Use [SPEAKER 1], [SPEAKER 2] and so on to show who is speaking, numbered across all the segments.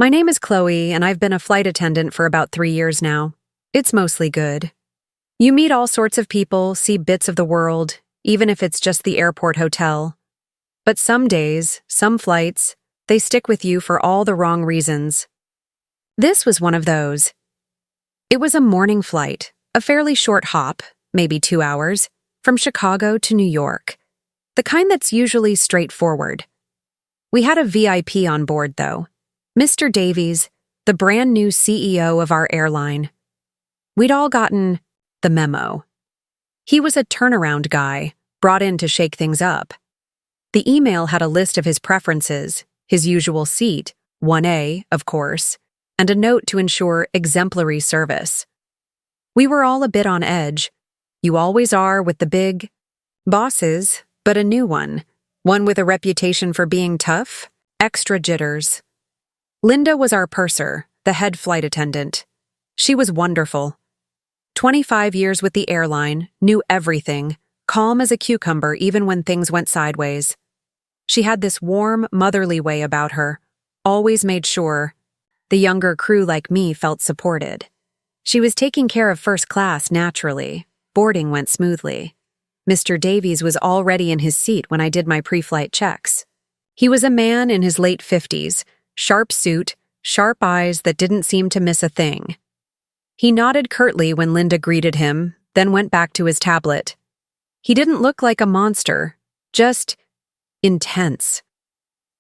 [SPEAKER 1] My name is Chloe, and I've been a flight attendant for about 3 years now. It's mostly good. You meet all sorts of people, see bits of the world, even if it's just the airport hotel. But some days, some flights, they stick with you for all the wrong reasons. This was one of those. It was a morning flight, a fairly short hop, maybe 2 hours, from Chicago to New York. The kind that's usually straightforward. We had a VIP on board, though. Mr. Davies, the brand new CEO of our airline. We'd all gotten the memo. He was a turnaround guy, brought in to shake things up. The email had a list of his preferences, his usual seat, 1A, of course, and a note to ensure exemplary service. We were all a bit on edge. You always are with the big bosses, but a new one with a reputation for being tough, extra jitters. Linda was our purser, the head flight attendant. She was wonderful. 25 years with the airline, knew everything, calm as a cucumber even when things went sideways. She had this warm, motherly way about her, always made sure the younger crew like me felt supported. She was taking care of first class naturally. Boarding went smoothly. Mr. Davies was already in his seat when I did my pre-flight checks. He was a man in his late 50s, sharp suit, sharp eyes that didn't seem to miss a thing. He nodded curtly when Linda greeted him, then went back to his tablet. He didn't look like a monster, just intense.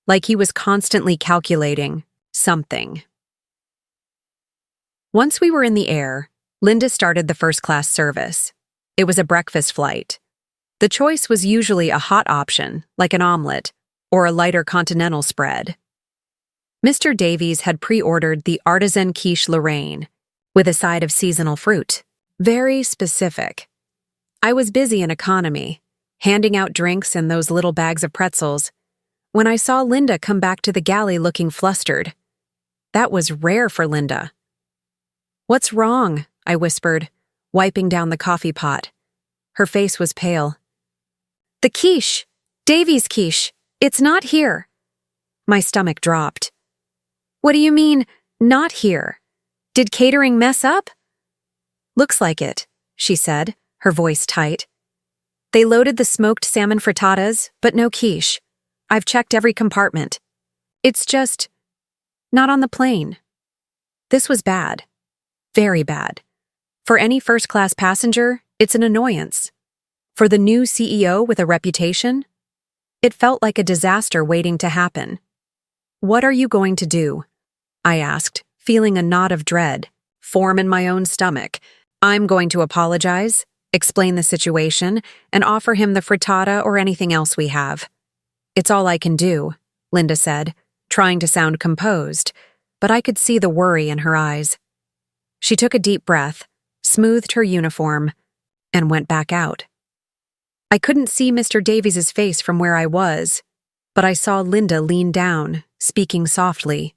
[SPEAKER 1] Like he was constantly calculating something. Once we were in the air, Linda started the first-class service. It was a breakfast flight. The choice was usually a hot option, like an omelet, or a lighter continental spread. Mr. Davies had pre-ordered the artisan quiche Lorraine, with a side of seasonal fruit. Very specific. I was busy in economy, handing out drinks and those little bags of pretzels, when I saw Linda come back to the galley looking flustered. That was rare for Linda. "What's wrong?" I whispered, wiping down the coffee pot. Her face was pale. "The quiche! Davies' quiche! It's not here!" My stomach dropped. "What do you mean, not here? Did catering mess up?" "Looks like it," she said, her voice tight. "They loaded the smoked salmon frittatas, but no quiche. I've checked every compartment. It's just not on the plane." This was bad. Very bad. For any first-class passenger, it's an annoyance. For the new CEO with a reputation, it felt like a disaster waiting to happen. "What are you going to do?" I asked, feeling a knot of dread form in my own stomach. "I'm going to apologize, explain the situation, and offer him the frittata or anything else we have." "It's all I can do," Linda said, trying to sound composed, but I could see the worry in her eyes. She took a deep breath, smoothed her uniform, and went back out. I couldn't see Mr. Davies' face from where I was, but I saw Linda lean down, speaking softly.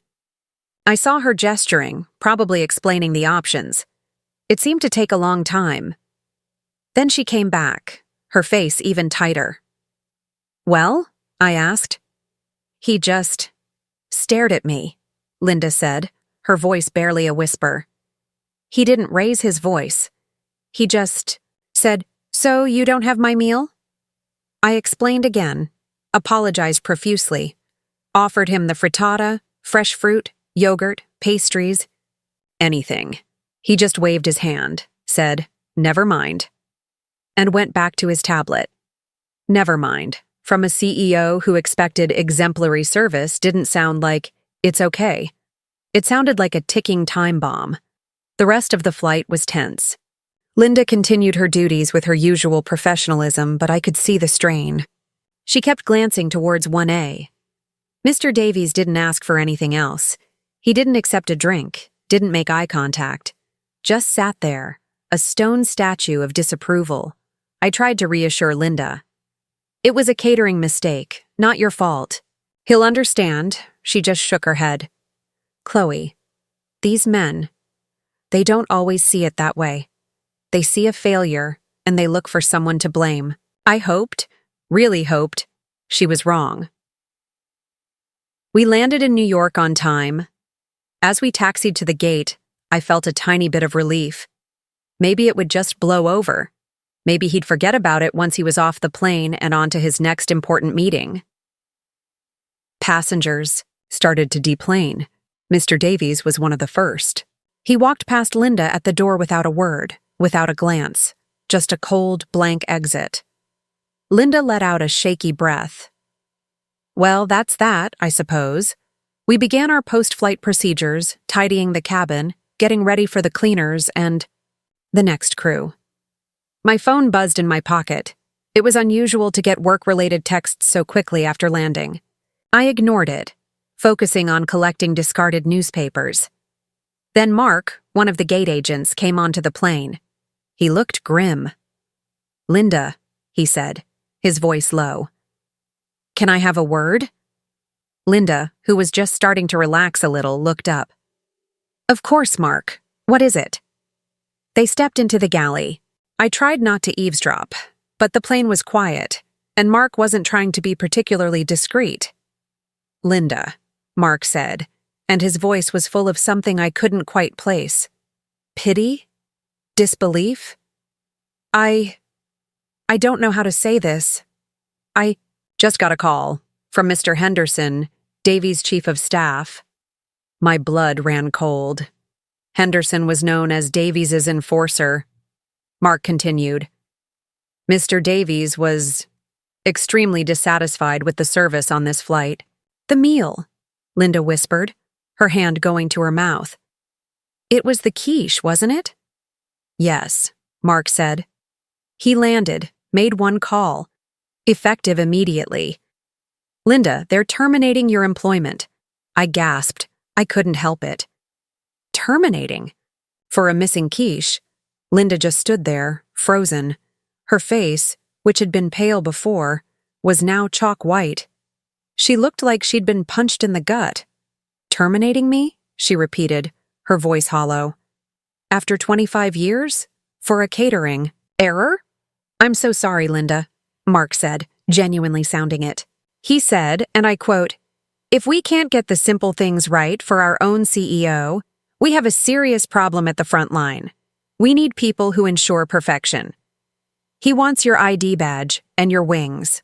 [SPEAKER 1] I saw her gesturing, probably explaining the options. It seemed to take a long time. Then she came back, her face even tighter. "Well?" I asked. "He just stared at me," Linda said, her voice barely a whisper. He didn't raise his voice. He just said, "So you don't have my meal?" I explained again, apologized profusely, offered him the frittata, fresh fruit, yogurt, pastries, anything. He just waved his hand, said, "Never mind," and went back to his tablet. Never mind, from a CEO who expected exemplary service, didn't sound like, "It's okay." It sounded like a ticking time bomb. The rest of the flight was tense. Linda continued her duties with her usual professionalism, but I could see the strain. She kept glancing towards 1A. Mr. Davies didn't ask for anything else. He didn't accept a drink, didn't make eye contact. Just sat there, a stone statue of disapproval. I tried to reassure Linda. "It was a catering mistake, not your fault. He'll understand." She just shook her head. "Chloe, these men, they don't always see it that way. They see a failure, and they look for someone to blame. I hoped, really hoped, she was wrong." We landed in New York on time. As we taxied to the gate, I felt a tiny bit of relief. Maybe it would just blow over. Maybe he'd forget about it once he was off the plane and on to his next important meeting. Passengers started to deplane. Mr. Davies was one of the first. He walked past Linda at the door without a word, without a glance, just a cold, blank exit. Linda let out a shaky breath. Well, that's that, I suppose. We began our post-flight procedures, tidying the cabin, getting ready for the cleaners, and the next crew. My phone buzzed in my pocket. It was unusual to get work-related texts so quickly after landing. I ignored it, focusing on collecting discarded newspapers. Then Mark, one of the gate agents, came onto the plane. He looked grim. "Linda," he said, his voice low. "Can I have a word?" Linda, who was just starting to relax a little, looked up. "Of course, Mark. What is it?" They stepped into the galley. I tried not to eavesdrop, but the plane was quiet, and Mark wasn't trying to be particularly discreet. "Linda," Mark said, and his voice was full of something I couldn't quite place. Pity? Disbelief? I don't know how to say this. I just got a call from Mr. Henderson, Davies' chief of staff. My blood ran cold. Henderson was known as Davies' enforcer. Mark continued. Mr. Davies was extremely dissatisfied with the service on this flight. "The meal," Linda whispered, her hand going to her mouth. "It was the quiche, wasn't it?" "Yes," Mark said. He landed, made one call. Effective immediately. "Linda, they're terminating your employment." I gasped. I couldn't help it. Terminating? For a missing quiche? Linda just stood there, frozen. Her face, which had been pale before, was now chalk white. She looked like she'd been punched in the gut. "Terminating me?" she repeated, her voice hollow. "After 25 years? For a catering error?" "I'm so sorry, Linda," Mark said, genuinely sounding it. He said, and I quote, "If we can't get the simple things right for our own CEO, we have a serious problem at the front line. We need people who ensure perfection. He wants your ID badge and your wings."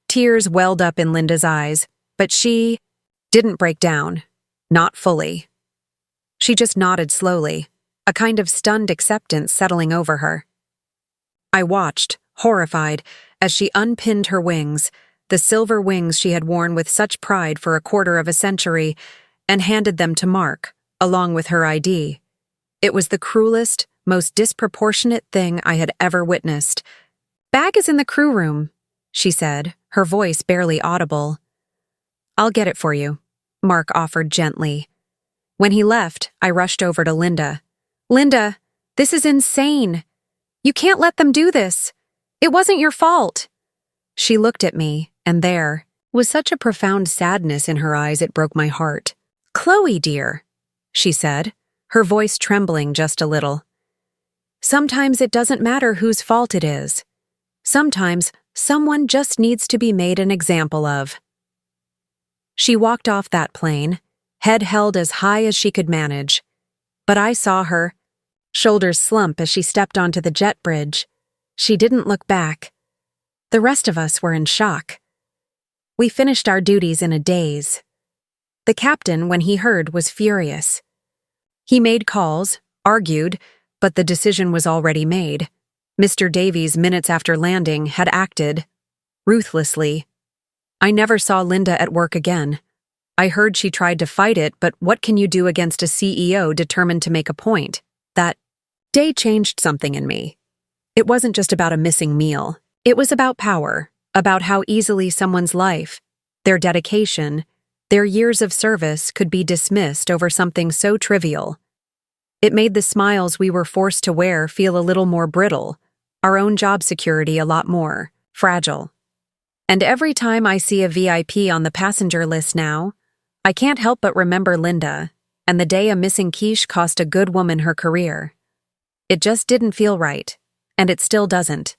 [SPEAKER 1] Tears welled up in Linda's eyes, but she didn't break down. Not fully. She just nodded slowly, a kind of stunned acceptance settling over her. I watched, horrified, as she unpinned her wings, the silver wings she had worn with such pride for a quarter of a century, and handed them to Mark, along with her ID. It was the cruelest, most disproportionate thing I had ever witnessed. "Bag is in the crew room," she said, her voice barely audible. "I'll get it for you," Mark offered gently. When he left, I rushed over to Linda. "Linda, this is insane. You can't let them do this. It wasn't your fault." She looked at me, and there was such a profound sadness in her eyes it broke my heart. "Chloe, dear," she said, her voice trembling just a little. "Sometimes it doesn't matter whose fault it is. Sometimes someone just needs to be made an example of." She walked off that plane, head held as high as she could manage. But I saw her, shoulders slump as she stepped onto the jet bridge. She didn't look back. The rest of us were in shock. We finished our duties in a daze. The captain, when he heard, was furious. He made calls, argued, but the decision was already made. Mr. Davies, minutes after landing, had acted ruthlessly. I never saw Linda at work again. I heard she tried to fight it, but what can you do against a CEO determined to make a point? That day changed something in me. It wasn't just about a missing meal. It was about power, about how easily someone's life, their dedication, their years of service could be dismissed over something so trivial. It made the smiles we were forced to wear feel a little more brittle, our own job security a lot more fragile. And every time I see a VIP on the passenger list now, I can't help but remember Linda and the day a missing quiche cost a good woman her career. It just didn't feel right, and it still doesn't.